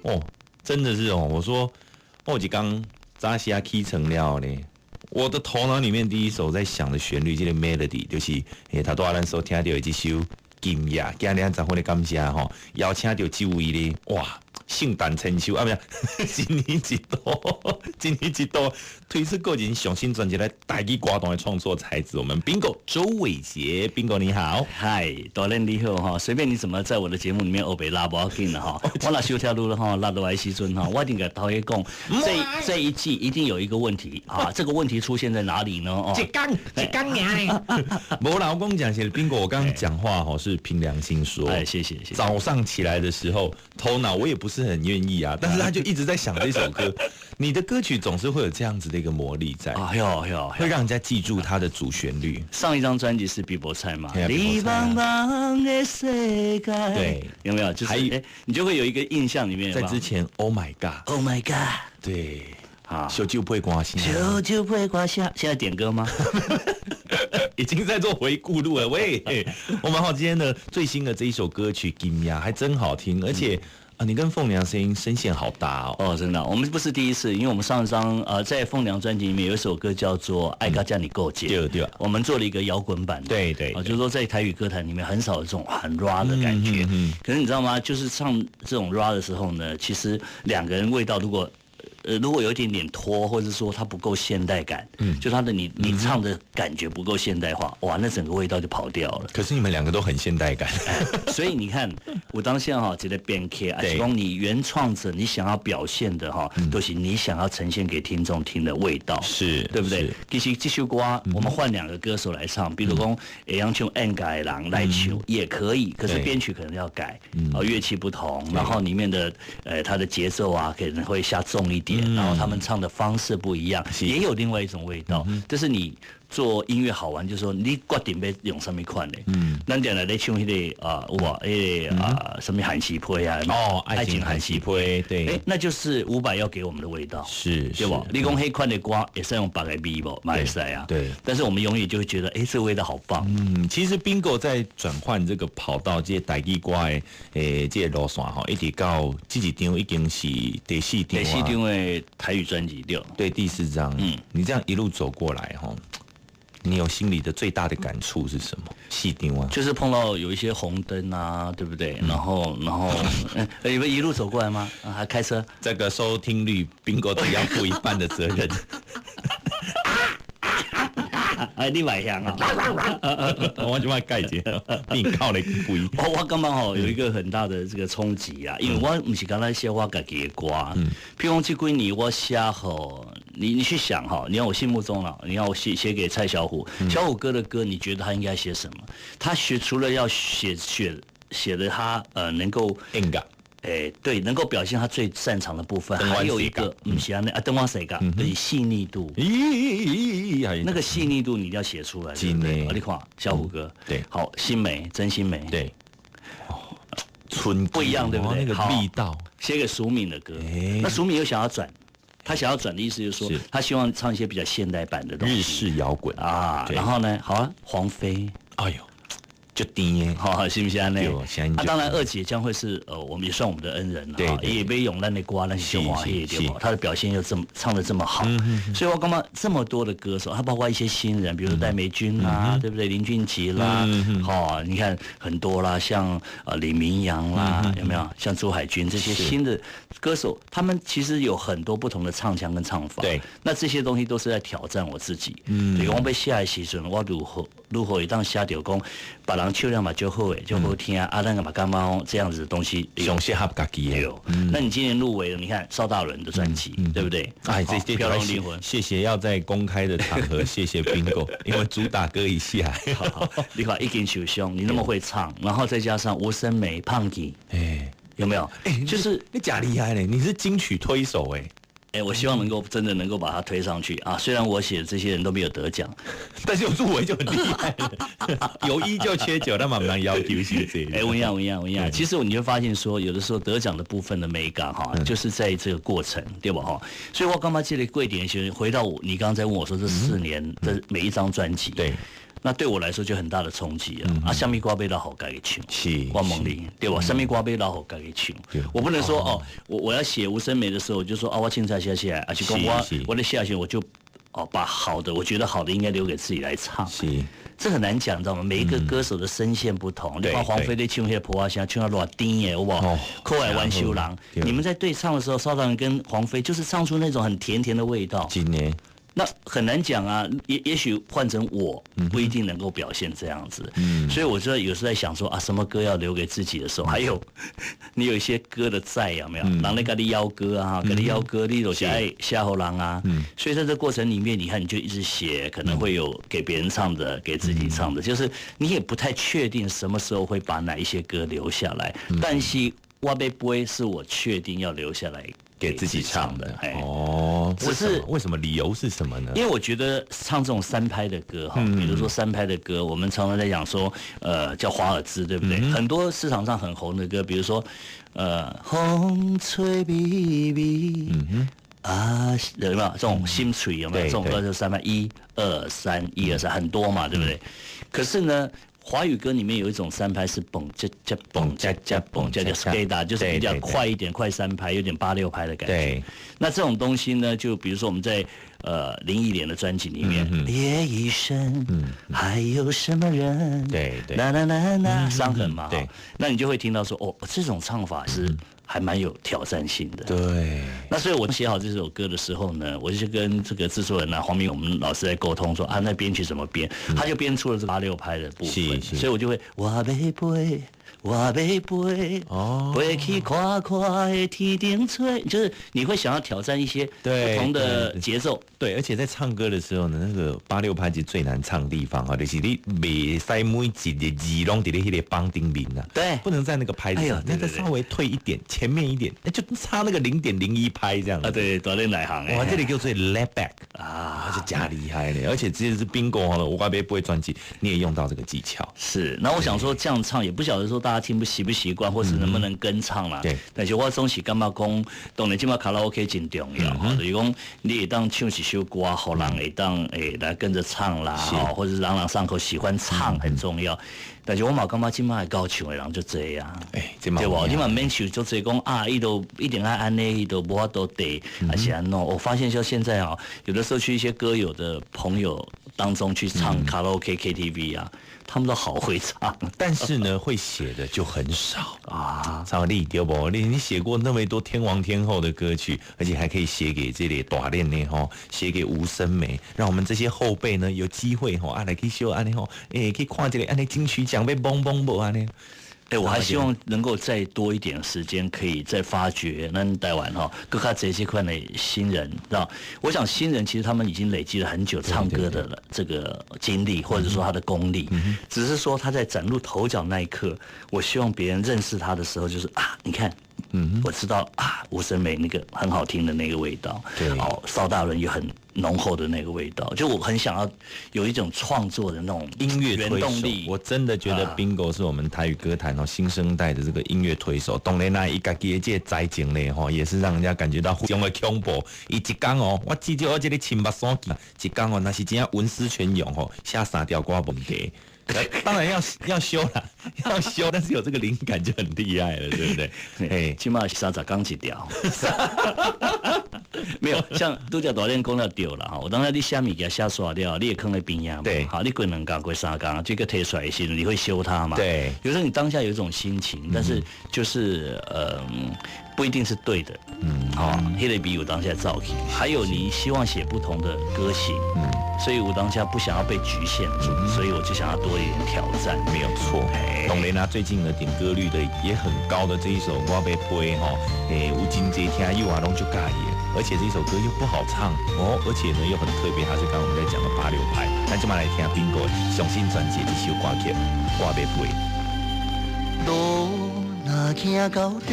哦，真的是哦，我说我一刚扎西亚 key 成了呢。我的头脑里面第一首在想的旋律，这个 melody 就是他多咱所听到的这首《金夜》，今日咱婚的感谢吼，邀请到这位咧，哇，圣诞千秋啊，不是今年一度推出个人上新专辑来台语歌坛的创作才子，我们 Bingo 周伟杰 ，Bingo 你好，嗨，大人你好哈，随便你怎么在我的节目里面欧北拉不要紧了哈，我那修条路了哈，拉到来时阵哈，我一定给陶爷讲，这一季一定有一个问题啊，这个问题出现在哪里呢？哦，一刚呀，没啦，我跟你讲，其实 Bingo 我刚刚讲话哈是凭良心说，哎，谢谢。早上起来的时候，头脑我也不是很愿意啊，但是他就一直在想这首歌。你的歌曲总是会有这样子的一个魔力在，会让人家记住它的主旋律。上一张专辑是比伯菜嘛，你茫茫的世界，对，有没有？就是你就会有一个印象里面，在之前 ，Oh my God，Oh my God， 对，啊，小酒不会刮下，小酒不会刮下，现在点歌吗？已经在做回顾录了，喂，我们好今天的最新的这一首歌曲《金呀》还真好听，而且。你跟凤娘声线好搭哦！哦，真的，我们不是第一次，因为我们上一张在凤娘专辑里面有一首歌叫做《爱嘎叫你够解》，对，我们做了一个摇滚版的，对，就是说在台语歌坛里面很少有这种很 raw 的感觉。可是你知道吗？就是唱这种 raw 的时候呢，其实两个人味道如果有一点点拖，或者说它不够现代感，就它的你唱的感觉不够现代化，哇，那整个味道就跑掉了。可是你们两个都很现代感，所以你看，我当下哈觉得编曲，而且讲你原创者你想要表现的哈，都是你想要呈现给听众听的味道，是对不对？其实这首歌我们换两个歌手来唱，比如讲杨琼按改郎来唱也可以，可是编曲可能要改，乐器不同，然后里面的它的节奏啊可能会下重一点。然后他们唱的方式不一样，也有另外一种味道。这是你做音乐好玩，就是说你决定要用什么款的。咱点来唱那个什么韩喜配啊，爱情韩喜配，对，那就是伍佰要给我们的味道，是，对不？你讲黑款的歌也是用白个 B 不，马来西亚，对。但是我们永远就会觉得，这个味道好棒。其实 Bingo 在转换这个跑道，这些台语歌的这路线哈，一直到这一张已经是第四张的台语专辑对，第4张。你这样一路走过来哈。你有心里的最大的感触是什么？细定啊，就是碰到有一些红灯啊，对不对？然后，你们一路走过来吗？还开车？这个收听率，Bingo 都要负一半的责任。你外向啊！我就要改一下，你靠你不一。我刚刚有一个很大的这个冲击啊，因为我不是刚才写我自己的歌，譬如讲这几年我写好，你去想哈，你看我心目中了，你看我写给蔡小虎，小虎哥的歌，你觉得他应该写什么？他除了要写的他能够对，能够表现他最擅长的部分，还有一个不是那灯光谁干，就是细腻度。那个细腻度你一定要写出来，对不对？你看小虎哥，对，好，新梅，真心梅，对，春不一样，对不对？那个力道，写给苏敏的歌，那苏敏又想要转，他想要转的意思就是说，他希望唱一些比较现代版的东西，日式摇滚啊。然后呢，好啊，黄飞，哎呦。就低耶，好，是不是安尼？当然，二姐将会是我们也算我们的恩人了，也被永兰的歌那些华裔对吧？他的表现又唱的这么好，所以我刚刚这么多的歌手，他包括一些新人，比如戴美君啦，对不对？林俊杰啦，你看很多啦，像李明阳啦，有没有？像朱海军这些新的歌手，他们其实有很多不同的唱腔跟唱法。对，那这些东西都是在挑战我自己。比如我被写的时阵，我如何会当写到讲，把人唱量嘛就好诶，就好听啊，那个嘛干嘛这样子的东西，上适合自己的。那你今年入围了，你看邵大伦的专辑，对不对？这飘浪灵魂，谢谢要在公开的场合谢谢 Bingo， 因为主打歌一下，好，你看一根手胸，你那么会唱，然后再加上吴森美、胖吉，有没有？就是你假厉害嘞，你是金曲推手我希望真的能够把它推上去啊！虽然我写的这些人都没有得奖，但是有入围就很厉害了。有1就缺9，那蛮难要求是这样。文样。其实你会发现说，有的时候得奖的部分的美感哈，就是在这个过程，对吧哈？所以我刚刚这里贵点先回到你刚刚在问我说这4年的每一张专辑，对。那对我来说就很大的冲击啊！什么歌要老好家己唱，是我问你对吧？什么歌要老好家己唱，我不能说我要写吴声梅的时候，我就说我凊彩写，而且我的写我就把好的，我觉得好的应该留给自己来唱。是。这很难讲，知道吗？每一个歌手的声线不同。你看黄飞在唱那些普话声，唱到偌低耶，好不好？口海弯修郎，你们在对唱的时候，邵大人跟黄飞就是唱出那种很甜甜的味道。今年。那很难讲啊，也许换成我不一定能够表现这样子，所以我就有时候在想说啊，什么歌要留给自己的时候，还有你有一些歌的在有没有？人那个你邀歌啊，跟你邀歌，你有些爱夏侯郎啊，所以在这过程里面，你看你就一直写，可能会有给别人唱的，给自己唱的，就是你也不太确定什么时候会把哪一些歌留下来，但是我被不会是我确定要留下来。给自己唱的只是为什么理由是什么呢？因为我觉得唱这种三拍的歌哈，比如说三拍的歌，我们常常在讲说，叫华尔兹，对不对？很多市场上很红的歌，比如说，风吹微微，有没有这种心吹？有没有这种歌就三拍，1、2、3，1、2、3，很多嘛，对不对？可是呢。华语歌里面有一种三拍是蹦加加蹦加加蹦加加 skada， 就是比较快一点，快三拍，有点8、6拍的感觉。对，那这种东西呢，就比如说我们在林忆莲的专辑里面，夜一生，还有什么人？对，伤痕嘛，对，那你就会听到说，这种唱法是。还蛮有挑战性的。对。那所以我写好这首歌的时候呢，我就跟这个制作人黄明我们老师在沟通说那编曲怎么编，他就编出了这8、6拍的部分，所以我就会我要飞。我要飞，飞去看看的天顶吹，就是你会想要挑战一些不同的节奏。对，而且在唱歌的时候呢，那个8、6拍其实最难唱的地方就是你袂使每一个字拢在那个绑定名啊，对，不能在那个拍子上，那再稍微退一点，前面一点，就差那个0.01拍这样子。对，锻炼哪行？哇，这里叫做 let back 就加厉害了，而且直接是 bingo 好了，我不会专辑，你也用到这个技巧。是，那我想说这样唱也不晓得说大家听不习惯，或是能不能跟唱啦。对，但是我总是感觉讲，当然今嘛卡拉 OK 真重要，就是讲你会当唱一首歌，好人会当来跟着唱啦，或者是朗朗上口，喜欢唱很重要。但是我嘛感觉今嘛会高唱的人就这样，对吧？你嘛免想就这讲伊都一定爱安尼，伊都无法度对，还是安弄。我发现就现在有的时候去一些歌友的朋友当中去唱卡拉 OK KTV 他们都好会唱，但是呢，会写的就很少超力对不？你写过那么多天王天后的歌曲，而且还可以写给这类大练呢写给吴声梅，让我们这些后辈呢有机会来去修安尼可以看这个安尼金曲奖被蹦蹦不安尼。我还希望能够再多一点时间，可以再发掘咱台湾各卡这些块的新人，知道？我想新人其实他们已经累积了很久唱歌的这个经历，或者说他的功力，只是说他在崭露头角那一刻，我希望别人认识他的时候，就是你看。我知道吴声梅那个很好听的那个味道，对，邵大伦有很浓厚的那个味道，就我很想要有一种创作的那种音乐原动力。我真的觉得 Bingo 是我们台语歌坛新生代的这个音乐推手。当然一家己这才情呢也是让人家感觉到非常的恐怖。伊一天我至少我这个青目山一天那是真正文思泉涌写3条歌问题。当然要修了，要修，但是有这个灵感就很厉害了，对不对？起码30刚一条，没有像都叫锻炼讲了丢了我当然你虾米给它下刷掉，你也坑在边呀，对，好，你过2天过3天，这个提出来的时候你会修它嘛？对，有时候你当下有一种心情，但是就是不一定是对的，黑类比我当下造起，还有你希望写不同的歌型，所以我当下不想要被局限住，所以我就想要多一点挑战，没有错。董雷娜最近的点歌率的也很高的这一首《我要飞》有真多听友拢就介意，而且这首歌又不好唱而且呢又很特别，还是刚刚我们在讲的8、6拍。那今晚来听 Bingo 上新专辑的一首歌曲《我要飞》。路若行到底，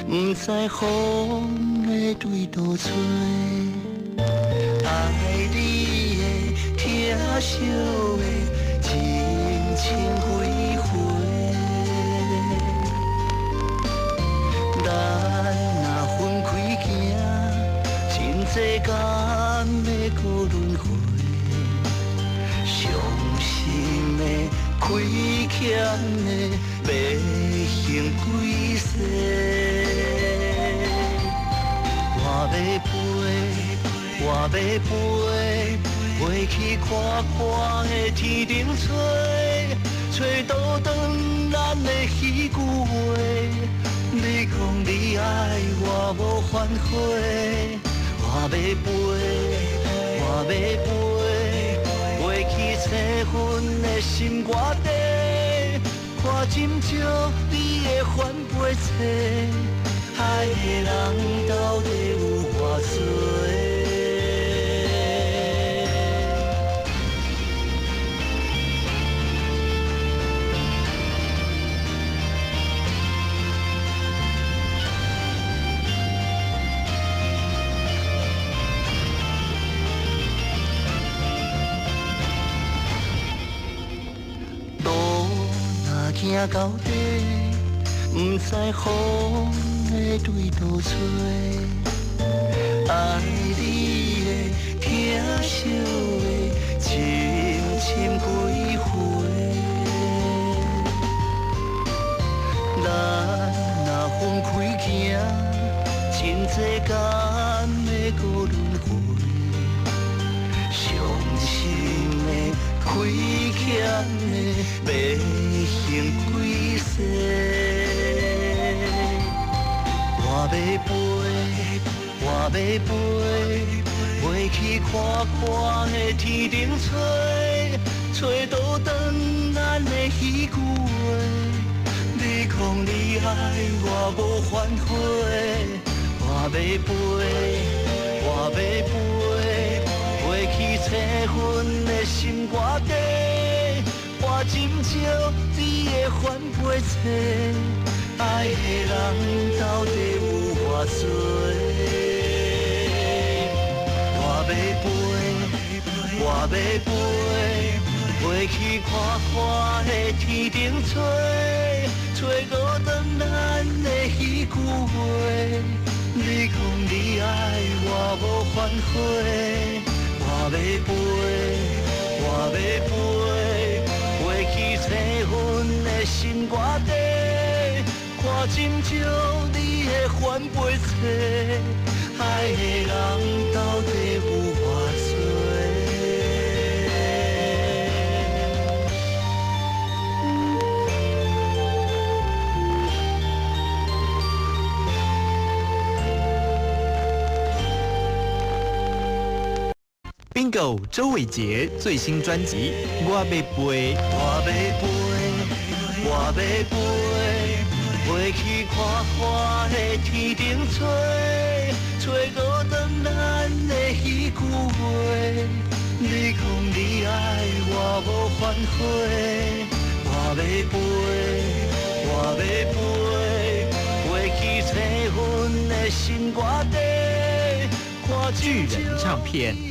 不知风会对倒吹。爱你的疼惜的情情回回，咱若分开行，真多甘要搁轮回，上欠的要行几世？我要飞，我要飞，飞去看看的天顶吹，吹倒转咱的彼句话。你讲你爱我无反悔，我要飞，我要飞，飞去找阮的心肝底，看今朝你的反背册。爱的人到底有偌多？路若行到底，不知风会对倒吹。爱你的、疼惜的，深深几回。咱若分开行，真济甘会搁轮回。伤心的、亏欠的，要行几世？我要飞，我要飞，飞去看看的天顶吹，吹倒转咱的彼句话。你讲你爱我无反悔，我要飞，我要飞，飞去找阮的心肝底，看今朝你的反背册。爱的人到底有偌多？我要飞，我要飞，飞去看看的天顶吹，吹倒转咱的彼句话。你讲你爱我无反悔，我要飞，我要飞，飞去找阮的心肝底。看今朝你的反背册，爱的人到底有偌多？Bingo 周伟杰最新专辑《我要飞》，我要飞，我要飞。飞去看看的天顶吹，吹倒转咱的彼句话。你讲你爱我无反悔，我要飞，我要飞，飞去找阮的心肝底，看巨人唱片。